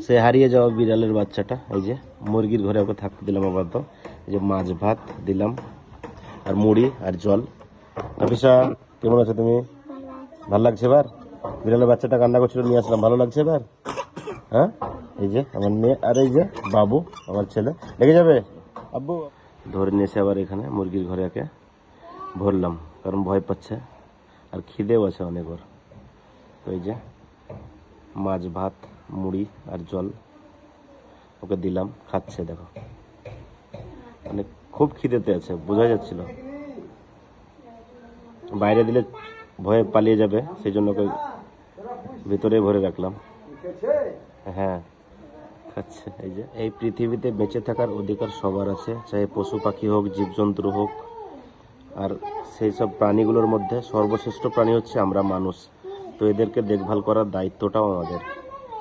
সে হারিয়ে যাওয়া বিড়ালের বাচ্চাটা। এই যে মুরগির ঘরে ওকে থাকতে দিলাম আপাতত। এই যে মাছ ভাত দিলাম আর মুড়ি আর জল। অফিসা কেমন আছো তুমি? ভালো লাগছে এবার? বিড়ালের বাচ্চাটা কান্না করছিল, নিয়ে আসলাম, ভালো লাগছে এবার? হ্যাঁ, এই যে আমার মেয়ে আর এই যে বাবু আমার ছেলে। লেগে যাবে আব্বু। ধরে নিয়েছে আবার এখানে মুরগির ঘরে একে ভরলাম, কারণ ভয় পাচ্ছে আর খিদেও আছে অনেক ওর। তো এই যে মাছ ভাত মুড়ি আর জল ওকে দিলাম, খাচ্ছে দেখো, মানে খুব খিদেতে আছে, বোঝা যাচ্ছিল। বাইরে দিলে ভয়ে পালিয়ে যাবে, সেই জন্য ওকে ভিতরে ভরে রাখলাম। হ্যাঁ, খাচ্ছে। এই যে এই পৃথিবীতে বেঁচে থাকার অধিকার সবার আছে, চাই পশু পাখি হোক জীবজন্তু হোক। আর সেই সব প্রাণীগুলোর মধ্যে সর্বশ্রেষ্ঠ প্রাণী হচ্ছে আমরা মানুষ। তো এদেরকে দেখভাল করার দায়িত্বটাও আমাদের।